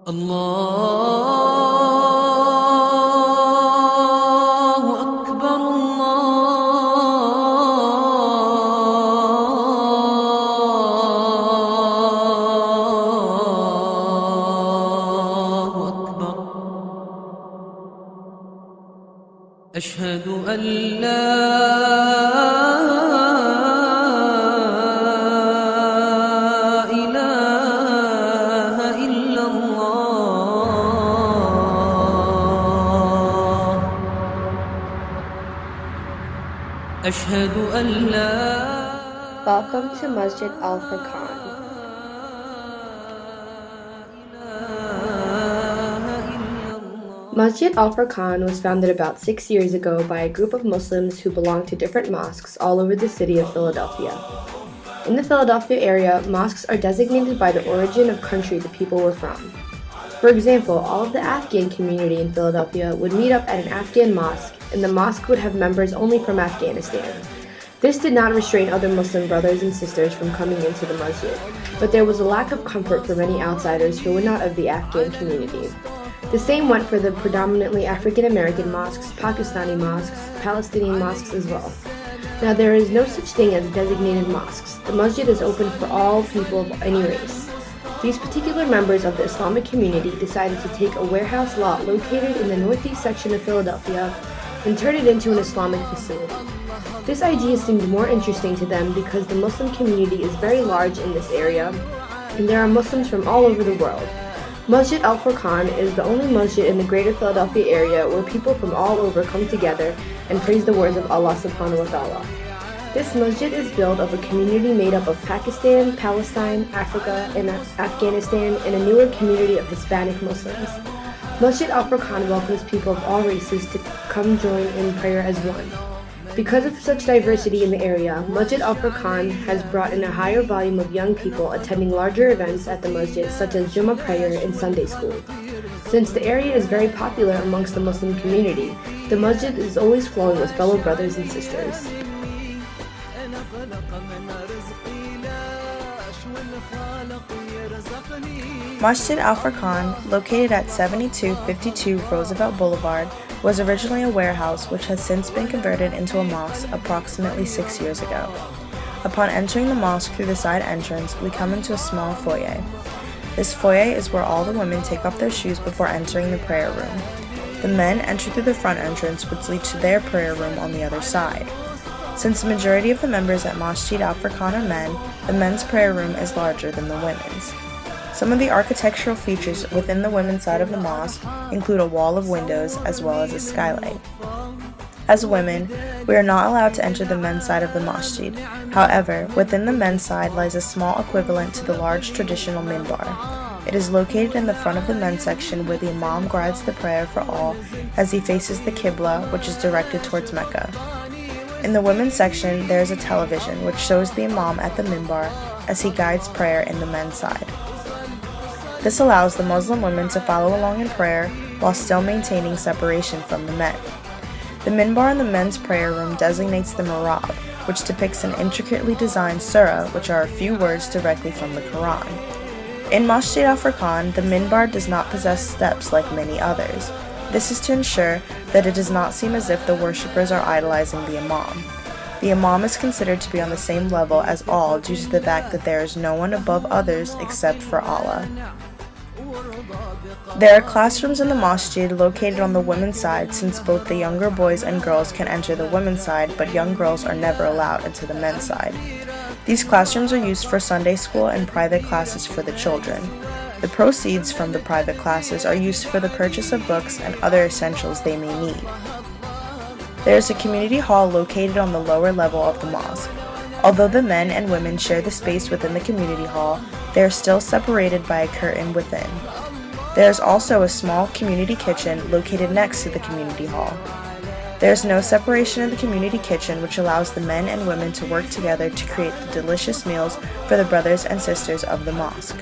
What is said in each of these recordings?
الله أكبر الله أكبر أشهد أن لا إله إلا الله أشهد أن لا Welcome to Masjid Al-Furqan. Masjid Al-Furqan was founded about 6 years ago by a group of Muslims who belonged to different mosques all over the city of Philadelphia. In the Philadelphia area, mosques are designated by the origin of country the people were from. For example, all of the Afghan community in Philadelphia would meet up at an Afghan mosque, and the mosque would have members only from Afghanistan. This did not restrain other Muslim brothers and sisters from coming into the masjid, but there was a lack of comfort for many outsiders who were not of the Afghan community. The same went for the predominantly African American mosques, Pakistani mosques, Palestinian mosques as well. Now, there is no such thing as designated mosques. The masjid is open for all people of any race. These particular members of the Islamic community decided to take a warehouse lot located in the northeast section of Philadelphia and turn it into an Islamic facility. This idea seemed more interesting to them because the Muslim community is very large in this area, and there are Muslims from all over the world. Masjid Al-Furqan is the only masjid in the greater Philadelphia area where people from all over come together and praise the words of Allah subhanahu wa ta'ala. This masjid is built of a community made up of Pakistan, Palestine, Africa, and Afghanistan, and a newer community of Hispanic Muslims. Masjid Al-Furqan welcomes people of all races to come join in prayer as one. Because of such diversity in the area, Masjid Al-Furqan has brought in a higher volume of young people attending larger events at the masjid such as Jummah prayer and Sunday school. Since the area is very popular amongst the Muslim community, the masjid is always flowing with fellow brothers and sisters. Masjid Al-Furqan, located at 7252 Roosevelt Boulevard, was originally a warehouse which has since been converted into a mosque approximately 6 years ago. Upon entering the mosque through the side entrance, we come into a small foyer. This foyer is where all the women take off their shoes before entering the prayer room. The men enter through the front entrance, which leads to their prayer room on the other side. Since the majority of the members at Masjid Al-Furqan are men, the men's prayer room is larger than the women's. Some of the architectural features within the women's side of the mosque include a wall of windows as well as a skylight. As women, we are not allowed to enter the men's side of the masjid. However, within the men's side lies a small equivalent to the large traditional minbar. It is located in the front of the men's section where the imam guides the prayer for all as he faces the Qibla, which is directed towards Mecca. In the women's section, there is a television which shows the imam at the minbar as he guides prayer in the men's side. This allows the Muslim women to follow along in prayer while still maintaining separation from the men. The minbar in the men's prayer room designates the mihrab, which depicts an intricately designed surah, which are a few words directly from the Quran. In Masjid Al-Furqan, the minbar does not possess steps like many others. This is to ensure that it does not seem as if the worshippers are idolizing the imam. The imam is considered to be on the same level as all due to the fact that there is no one above others except for Allah. There are classrooms in the masjid located on the women's side since both the younger boys and girls can enter the women's side, but young girls are never allowed into the men's side. These classrooms are used for Sunday school and private classes for the children. The proceeds from the private classes are used for the purchase of books and other essentials they may need. There is a community hall located on the lower level of the mosque. Although the men and women share the space within the community hall, they are still separated by a curtain within. There is also a small community kitchen located next to the community hall. There is no separation in the community kitchen, which allows the men and women to work together to create the delicious meals for the brothers and sisters of the mosque.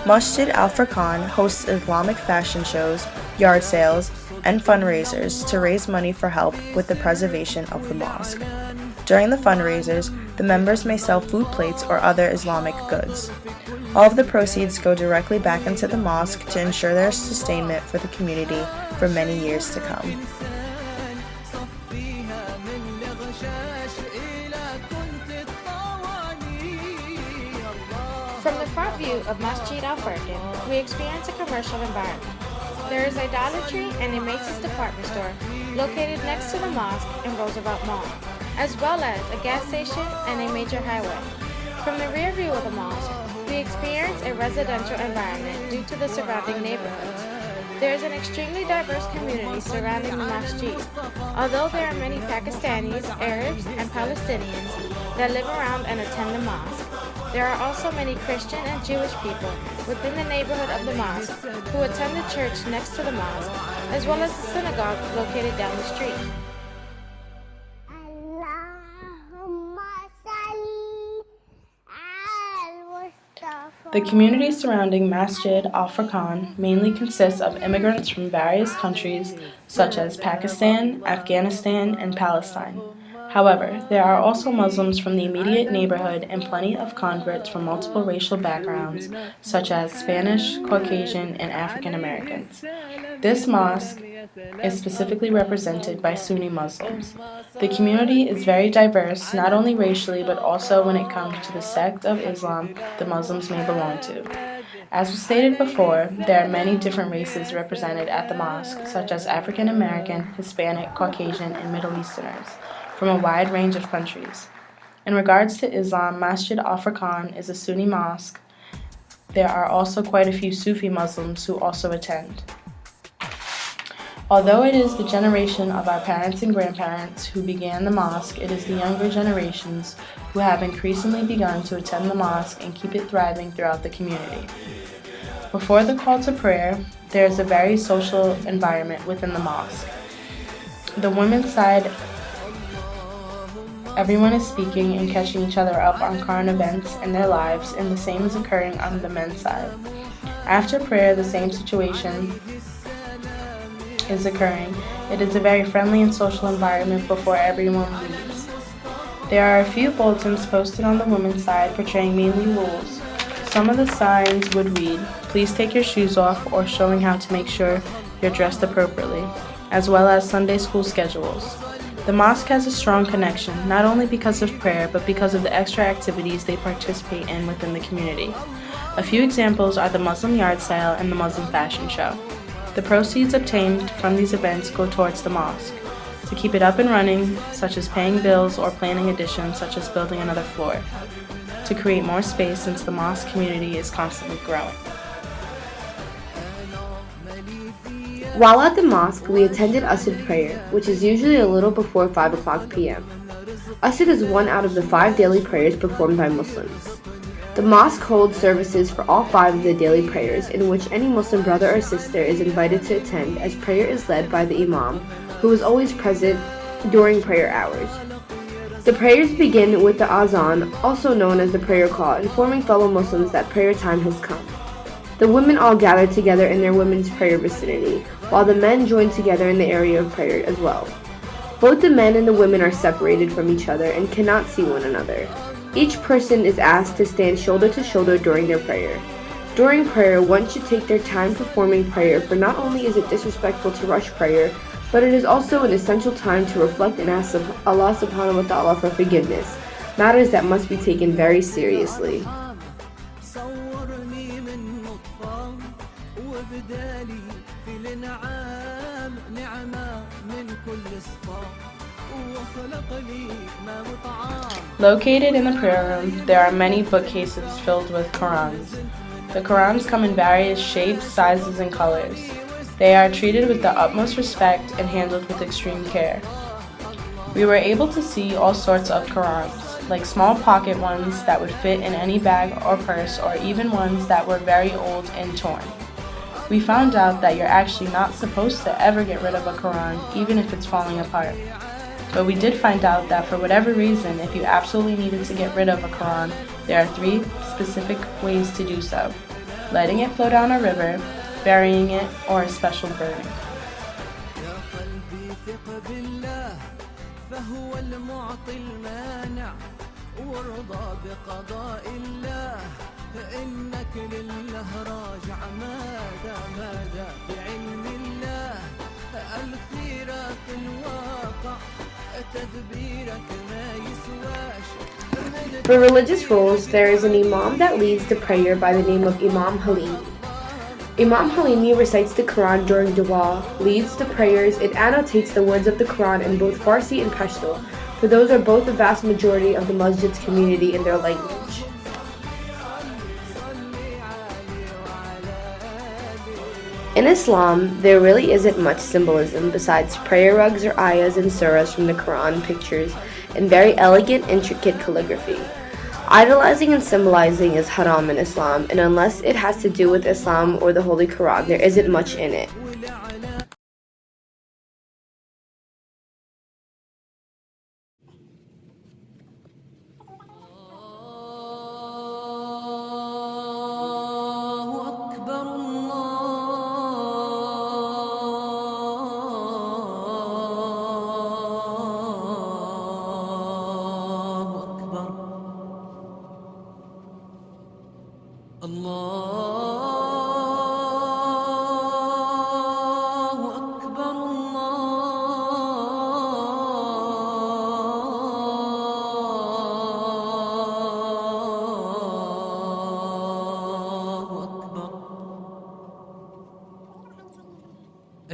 Masjid Al-Furqan hosts Islamic fashion shows, yard sales, and fundraisers to raise money for help with the preservation of the mosque. During the fundraisers, The members may sell food plates or other Islamic goods. All of the proceeds go directly back into the mosque to ensure their sustainment for the community for many years to come. From the front view of Masjid Al-Furqan, we experience a commercial environment. There is idolatry and a Macy's department store located next to the mosque in Roosevelt Mall, as well as a gas station and a major highway. From the rear view of the mosque, we experience a residential environment due to the surrounding neighborhoods. There is an extremely diverse community surrounding the masjid. Although there are many Pakistanis, Arabs, and Palestinians that live around and attend the mosque, there are also many Christian and Jewish people within the neighborhood of the mosque who attend the church next to the mosque, as well as the synagogue located down the street. The community surrounding Masjid Al-Furqan mainly consists of immigrants from various countries such as Pakistan, Afghanistan, and Palestine. However, there are also Muslims from the immediate neighborhood and plenty of converts from multiple racial backgrounds such as Spanish, Caucasian, and African Americans. This mosque is specifically represented by Sunni Muslims. The community is very diverse, not only racially but also when it comes to the sect of Islam the Muslims may belong to. As was stated before, there are many different races represented at the mosque, such as African American, Hispanic, Caucasian, and Middle Easterners, from a wide range of countries. In regards to Islam, Masjid Al-Furqan is a Sunni mosque. There are also quite a few Sufi Muslims who also attend. Although it is the generation of our parents and grandparents who began the mosque, it is the younger generations who have increasingly begun to attend the mosque and keep it thriving throughout the community. Before the call to prayer, there is a very social environment within the mosque. The women's side, everyone is speaking and catching each other up on current events in their lives, and the same is occurring on the men's side. After prayer, the same situation is occurring. It is a very friendly and social environment before everyone leaves. There are a few bulletins posted on the women's side portraying mainly rules. Some of the signs would read, "Please take your shoes off," or showing how to make sure you're dressed appropriately, as well as Sunday school schedules. The mosque has a strong connection, not only because of prayer, but because of the extra activities they participate in within the community. A few examples are the Muslim yard sale and the Muslim fashion show. The proceeds obtained from these events go towards the mosque, to keep it up and running, such as paying bills or planning additions, such as building another floor, to create more space since the mosque community is constantly growing. While at the mosque, we attended Asr prayer, which is usually a little before 5 o'clock p.m. Asr is one out of the 5 daily prayers performed by Muslims. The mosque holds services for all 5 of the daily prayers, in which any Muslim brother or sister is invited to attend, as prayer is led by the Imam, who is always present during prayer hours. The prayers begin with the azan, also known as the prayer call, informing fellow Muslims that prayer time has come. The women all gather together in their women's prayer vicinity, while the men join together in the area of prayer as well. Both the men and the women are separated from each other and cannot see one another. Each person is asked to stand shoulder to shoulder during their prayer. During prayer, one should take their time performing prayer, for not only is it disrespectful to rush prayer, but it is also an essential time to reflect and ask Allah subhanahu wa ta'ala for forgiveness, matters that must be taken very seriously. Located in the prayer room, there are many bookcases filled with Qurans. The Qurans come in various shapes, sizes, and colors. They are treated with the utmost respect and handled with extreme care. We were able to see all sorts of Qurans, like small pocket ones that would fit in any bag or purse, or even ones that were very old and torn. We found out that you're actually not supposed to ever get rid of a Quran, even if it's falling apart. But we did find out that for whatever reason, if you absolutely needed to get rid of a Quran, there are 3 specific ways to do so: letting it flow down a river, burying it, or a special burning. وارضى بقضاء الله إنك لله راجع ماذا في علم الله الخيرة في الواقع تدبيرك ما يسواش. For religious roles, there is an imam that leads the prayer by the name of Imam Halimi. Imam Halimi recites the Quran during dua, leads the prayers, and annotates the words of the Quran in both Farsi and Pashto, for those are both the vast majority of the Masjid's community in their language. In Islam, there really isn't much symbolism besides prayer rugs or ayahs and surahs from the Quran, pictures, and very elegant, intricate calligraphy. Idolizing and symbolizing is haram in Islam, and unless it has to do with Islam or the Holy Quran, there isn't much in it.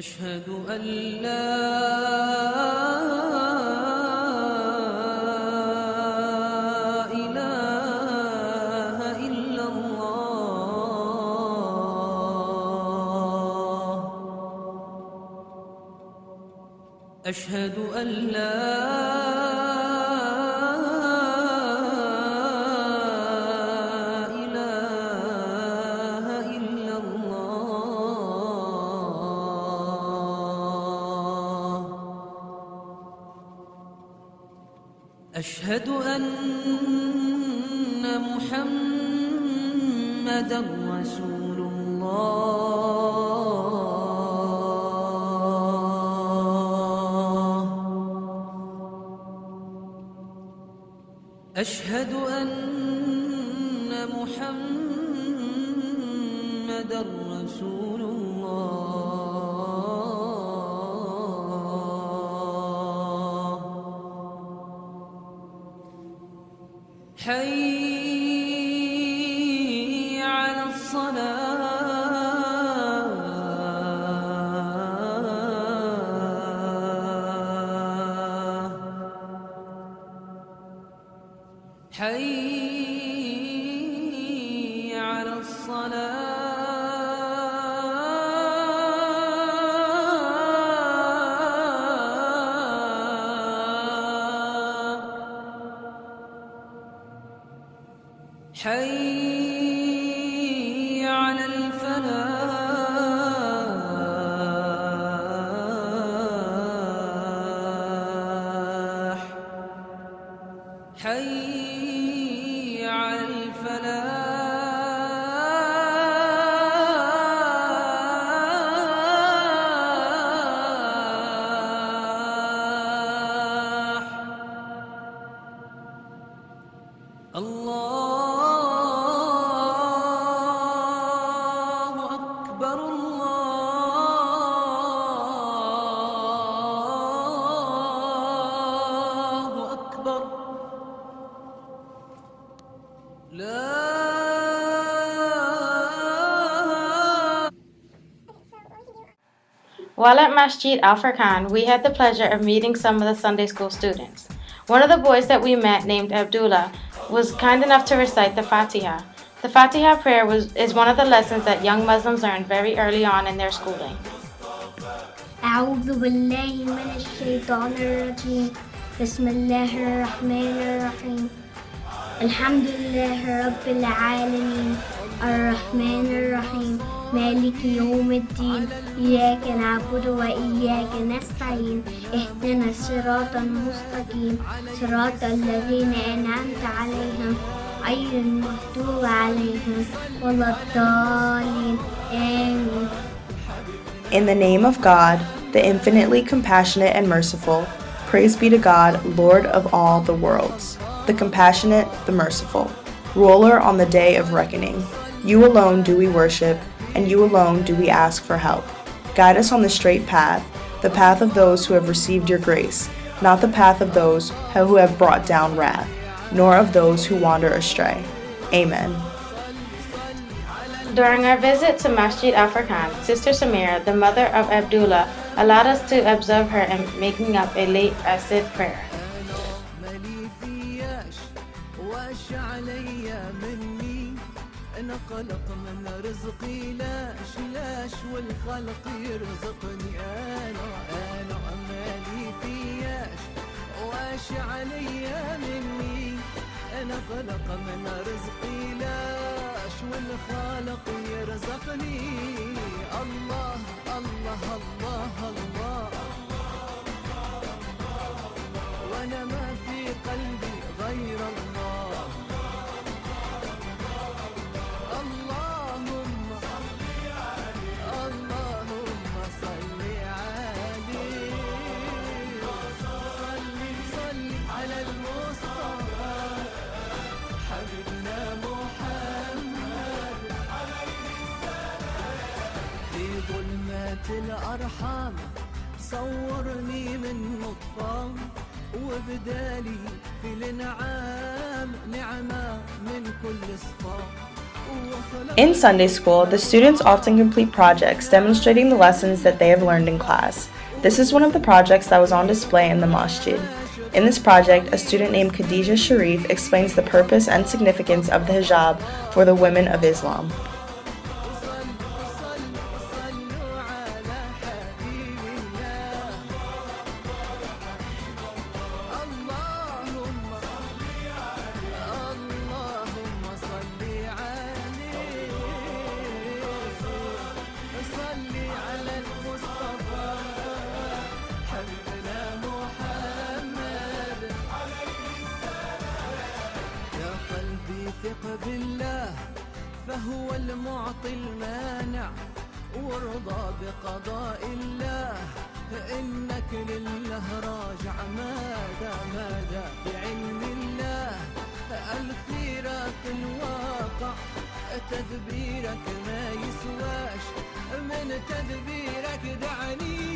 أشهد أن لا إله إلا الله أشهد أن لا أشهد أن محمدًا رسول الله أشهد أن محمدًا رسول الله حي على الصلاة حي على الصلاة حي على الفلاح حي على الفلاح الله أكبر الله أكبر لا While at Masjid Al-Furqan, we had the pleasure of meeting some of the Sunday school students. One of the boys that we met, named Abdullah, was kind enough to recite the Fatiha. The Fatiha prayer is one of the lessons that young Muslims learn very early on in their schooling. أعوذ بالله من الشيطان الرجيم بسم الله الرحمن الرحيم الحمد لله رب العالمين الرحمن الرحيم مالك يوم الدين إياك نعبد وإياك نستعين اهدنا الصراط المستقيم صراط الذين أنعمت عليهم غير المغضوب عليهم ولا الضالين آمين. In the name of God, the infinitely compassionate and merciful, praise be to God, Lord of all the worlds. the compassionate, the merciful, ruler on the day of reckoning. You alone do we worship, and you alone do we ask for help. Guide us on the straight path, the path of those who have received your grace, not the path of those who have brought down wrath, nor of those who wander astray. Amen. During our visit to Masjid Al-Furqan, Sister Samira, the mother of Abdullah, allowed us to observe her in making up a late Asr prayer. أنا قلق من رزقي لاش والخلق يرزقني أنا أمالي فياش واش عليا مني أنا قلق من رزقي لاش والخالق يرزقني الله الله الله الله وأنا ما في قلبي غير الله الأرحام صورني من نطفة وبدالي في الانعام نعمة من كل صفة. In Sunday school, the students often complete projects demonstrating the lessons that they have learned in class. This is one of the projects that was on display in the masjid. In this project, a student named Khadija Sharif explains the purpose and significance of the hijab for the women of Islam. ثق بالله فهو المعطي المانع وارضى بقضاء الله إنك لله راجع ماذا في علم الله الخيرة في الواقع تدبيرك ما يسواش من تدبيرك دعني